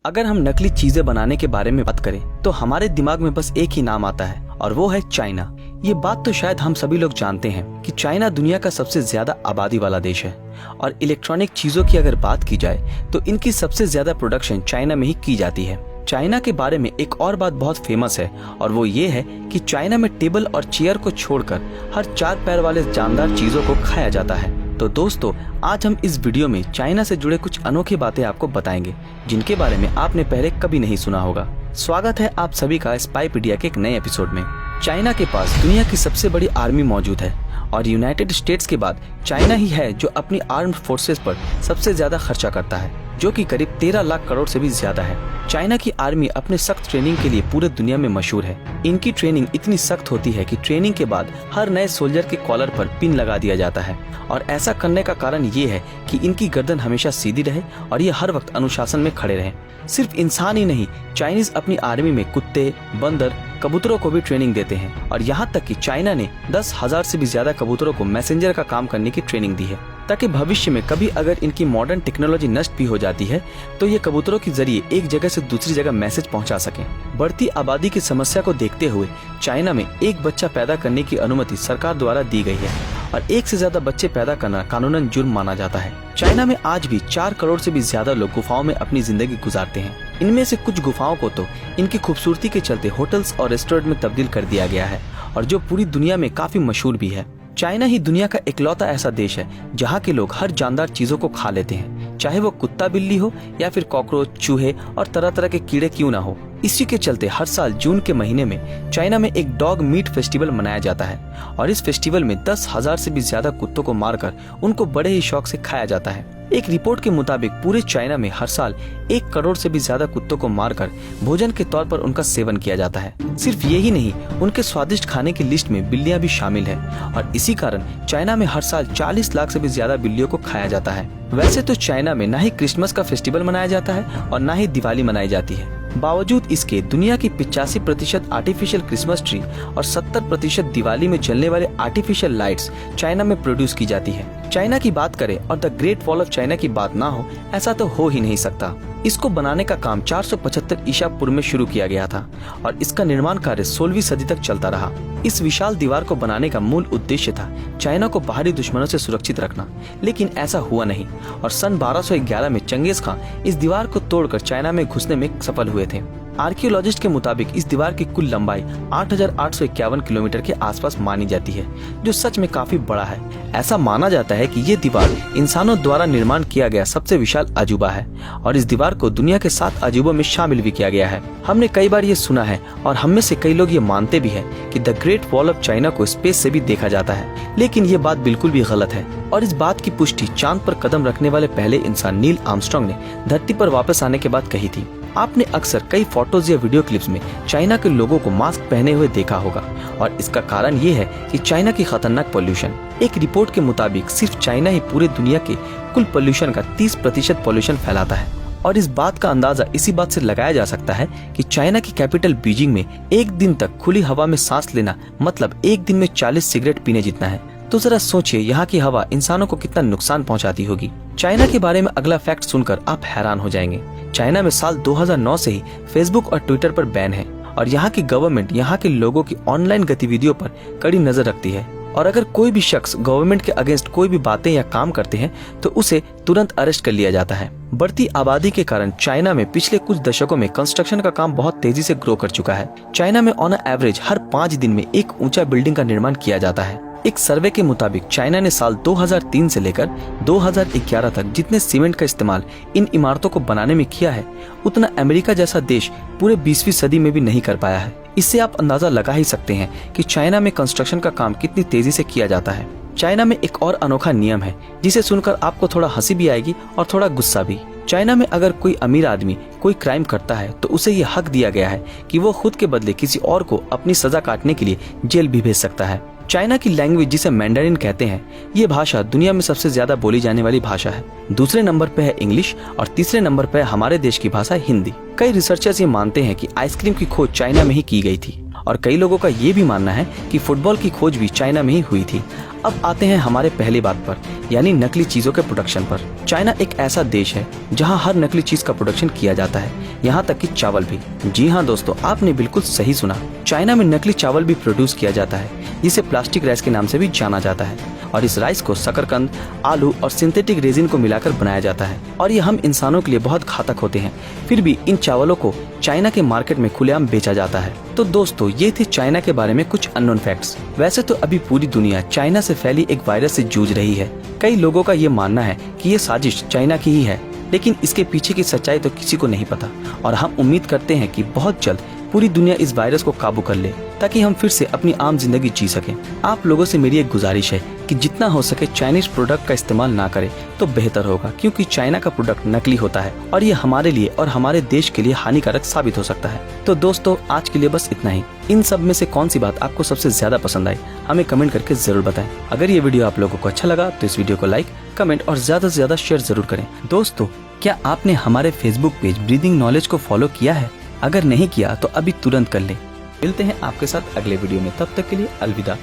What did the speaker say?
अगर हम नकली चीजें बनाने के बारे में बात करें तो हमारे दिमाग में बस एक ही नाम आता है और वो है चाइना। ये बात तो शायद हम सभी लोग जानते हैं कि चाइना दुनिया का सबसे ज्यादा आबादी वाला देश है और इलेक्ट्रॉनिक चीजों की अगर बात की जाए तो इनकी सबसे ज्यादा प्रोडक्शन चाइना में ही की जाती है। चाइना के बारे में एक और बात बहुत फेमस है और वो ये है कि चाइना में टेबल और चेयर को छोड़कर हर 4 पैर वाले जानदार चीजों को खाया जाता है। तो दोस्तों, आज हम इस वीडियो में चाइना से जुड़े कुछ अनोखी बातें आपको बताएंगे जिनके बारे में आपने पहले कभी नहीं सुना होगा। स्वागत है आप सभी का स्पाईपीडिया के एक नए एपिसोड में। चाइना के पास दुनिया की सबसे बड़ी आर्मी मौजूद है और यूनाइटेड स्टेट्स के बाद चाइना ही है जो अपनी आर्म्ड फोर्सेस पर सबसे ज्यादा खर्चा करता है, जो कि करीब 13 लाख करोड़ से भी ज्यादा है। चाइना की आर्मी अपने सख्त ट्रेनिंग के लिए पूरे दुनिया में मशहूर है। इनकी ट्रेनिंग इतनी सख्त होती है कि ट्रेनिंग के बाद हर नए सोल्जर के कॉलर पर पिन लगा दिया जाता है और ऐसा करने का कारण ये है कि इनकी गर्दन हमेशा सीधी रहे और ये हर वक्त अनुशासन में खड़े रहें। सिर्फ इंसान ही नहीं, चाइनीज अपनी आर्मी में कुत्ते, बंदर, कबूतरों को भी ट्रेनिंग देते हैं और यहाँ तक कि चाइना ने 10,000 से भी ज्यादा कबूतरों को मैसेंजर का काम करने की ट्रेनिंग दी है ताकि भविष्य में कभी अगर इनकी मॉडर्न टेक्नोलॉजी नष्ट भी हो जाती है तो ये कबूतरों के जरिए एक जगह से दूसरी जगह मैसेज पहुंचा सकें। बढ़ती आबादी की समस्या को देखते हुए चाइना में एक बच्चा पैदा करने की अनुमति सरकार द्वारा दी गई है और एक से ज्यादा बच्चे पैदा करना कानूनन जुर्म माना जाता है। चाइना में आज भी 4 करोड़ से भी ज्यादा लोग गुफाओं में अपनी जिंदगी गुजारते हैं। इनमें से कुछ गुफाओं को तो इनकी खूबसूरती के चलते होटल्स और रेस्टोरेंट में तब्दील कर दिया गया है और जो पूरी दुनिया में काफी मशहूर भी है। चाइना ही दुनिया का इकलौता ऐसा देश है जहाँ के लोग हर जानदार चीजों को खा लेते हैं, चाहे वो कुत्ता बिल्ली हो या फिर कॉकरोच, चूहे और तरह तरह के कीड़े क्यों ना हो। इसी के चलते हर साल जून के महीने में चाइना में एक डॉग मीट फेस्टिवल मनाया जाता है और इस फेस्टिवल में 10,000 से भी ज्यादा कुत्तों को मारकर उनको बड़े ही शौक से खाया जाता है। एक रिपोर्ट के मुताबिक पूरे चाइना में हर साल 1 करोड़ से भी ज्यादा कुत्तों को मारकर भोजन के तौर पर उनका सेवन किया जाता है। सिर्फ यही नहीं, उनके स्वादिष्ट खाने की लिस्ट में बिल्लियां भी शामिल है और इसी कारण चाइना में हर साल 40 लाख से भी ज्यादा बिल्लियों को खाया जाता है। वैसे तो चाइना में न ही क्रिसमस का फेस्टिवल मनाया जाता है और न ही दिवाली मनाई जाती है। बावजूद इसके दुनिया की 85% आर्टिफिशियल क्रिसमस ट्री और 70% दिवाली में जलने वाले आर्टिफिशियल लाइट्स चाइना में प्रोड्यूस की जाती है। चाइना की बात करें और the great wall of China की बात ना हो, ऐसा तो हो ही नहीं सकता। इसको बनाने का काम 475 ईसा पूर्व में शुरू किया गया था और इसका निर्माण कार्य 16वीं सदी तक चलता रहा। इस विशाल दीवार को बनाने का मूल उद्देश्य था चाइना को बाहरी दुश्मनों से सुरक्षित रखना, लेकिन ऐसा हुआ नहीं और सन 1211 में चंगेज खान इस दीवार को तोड़कर चाइना में घुसने में सफल हुए थे। आर्कियोलॉजिस्ट के मुताबिक इस दीवार की कुल लंबाई 8,851 किलोमीटर के आसपास मानी जाती है, जो सच में काफी बड़ा है। ऐसा माना जाता है कि ये दीवार इंसानों द्वारा निर्माण किया गया सबसे विशाल अजूबा है और इस दीवार को दुनिया के 7 अजूबों में शामिल भी किया गया है। हमने कई बार ये सुना है और हम में से कई लोग ये मानते भी हैं कि the great wall of China को स्पेस से भी देखा जाता है, लेकिन ये बात बिल्कुल भी गलत है और इस बात की पुष्टि चांद पर कदम रखने वाले पहले इंसान नील आर्मस्ट्रांग ने धरती पर वापस आने के बाद कही थी। आपने अक्सर कई फोटोज या वीडियो क्लिप्स में चाइना के लोगों को मास्क पहने हुए देखा होगा और इसका कारण ये है कि चाइना की खतरनाक पोल्यूशन। एक रिपोर्ट के मुताबिक सिर्फ चाइना ही पूरे दुनिया के कुल पोल्यूशन का 30% पोल्यूशन फैलाता है और इस बात का अंदाजा इसी बात से लगाया जा सकता है कि चाइना की कैपिटल बीजिंग में एक दिन तक खुली हवा में सांस लेना मतलब एक दिन में 40 सिगरेट पीने जितना है। तो जरा सोचिए यहाँ की हवा इंसानों को कितना नुकसान पहुँचाती होगी। चाइना के बारे में अगला फैक्ट सुनकर आप हैरान हो जाएंगे। चाइना में साल 2009 से ही फेसबुक और ट्विटर पर बैन है और यहाँ की गवर्नमेंट यहाँ के लोगों की ऑनलाइन गतिविधियों पर कड़ी नजर रखती है और अगर कोई भी शख्स गवर्नमेंट के अगेंस्ट कोई भी बातें या काम करते हैं तो उसे तुरंत अरेस्ट कर लिया जाता है। बढ़ती आबादी के कारण चाइना में पिछले कुछ दशकों में कंस्ट्रक्शन का काम बहुत तेजी से ग्रो कर चुका है। चाइना में ऑन एवरेज हर 5 दिन में एक ऊंचा बिल्डिंग का निर्माण किया जाता है। एक सर्वे के मुताबिक चाइना ने साल 2003 से लेकर 2011 तक जितने सीमेंट का इस्तेमाल इन इमारतों को बनाने में किया है, उतना अमेरिका जैसा देश पूरे 20वीं सदी में भी नहीं कर पाया है। इससे आप अंदाजा लगा ही सकते हैं कि चाइना में कंस्ट्रक्शन का काम कितनी तेजी से किया जाता है। चाइना में एक और अनोखा नियम है जिसे सुनकर आपको थोड़ा हंसी भी आएगी और थोड़ा गुस्सा भी। चाइना में अगर कोई अमीर आदमी कोई क्राइम करता है तो उसे ये हक दिया गया है कि वो खुद के बदले किसी और को अपनी सजा काटने के लिए जेल भी भेज सकता है। चाइना की लैंग्वेज जिसे मैंडरिन कहते हैं, ये भाषा दुनिया में सबसे ज्यादा बोली जाने वाली भाषा है। दूसरे नंबर पे है इंग्लिश और तीसरे नंबर पे हमारे देश की भाषा हिंदी। कई रिसर्चर्स ये मानते हैं कि आइसक्रीम की खोज चाइना में ही की गई थी और कई लोगों का ये भी मानना है कि फुटबॉल की खोज भी चाइना में ही हुई थी। अब आते हैं हमारे पहली बात पर, यानी नकली चीजों के प्रोडक्शन पर। चाइना एक ऐसा देश है जहां हर नकली चीज का प्रोडक्शन किया जाता है, यहाँ तक कि चावल भी। जी हाँ दोस्तों, आपने बिल्कुल सही सुना। चाइना में नकली चावल भी प्रोड्यूस किया जाता है, जिसे प्लास्टिक राइस के नाम से भी जाना जाता है। और इस राइस को शकरकंद, आलू और सिंथेटिक रेजिन को मिलाकर बनाया जाता है और ये हम इंसानों के लिए बहुत घातक होते हैं। फिर भी इन चावलों को चाइना के मार्केट में खुलेआम बेचा जाता है। तो दोस्तों, ये थे चाइना के बारे में कुछ अननोन फैक्ट्स। वैसे तो अभी पूरी दुनिया चाइना से फैली एक वायरस से जूझ रही है। कई लोगों का ये मानना है कि ये साजिश चाइना की ही है, लेकिन इसके पीछे की सच्चाई तो किसी को नहीं पता। और हम उम्मीद करते हैं कि बहुत जल्द पूरी दुनिया इस वायरस को काबू कर ले, ताकि हम फिर से अपनी आम जिंदगी जी सकें। आप लोगों से मेरी एक गुजारिश है कि जितना हो सके चाइनीज प्रोडक्ट का इस्तेमाल ना करें तो बेहतर होगा, क्योंकि चाइना का प्रोडक्ट नकली होता है और ये हमारे लिए और हमारे देश के लिए हानिकारक साबित हो सकता है। तो दोस्तों, आज के लिए बस इतना ही। इन सब में से कौन सी बात आपको सबसे ज्यादा पसंद आई, हमें कमेंट करके जरूर बताएं। अगर ये वीडियो आप लोगों को अच्छा लगा तो इस वीडियो को लाइक, कमेंट और ज्यादा से ज्यादा शेयर जरूर करें। दोस्तों, क्या आपने हमारे फेसबुक पेज ब्रीदिंग नॉलेज को फॉलो किया है? अगर नहीं किया तो अभी तुरंत कर ले। मिलते हैं आपके साथ अगले वीडियो में, तब तक के लिए अलविदा।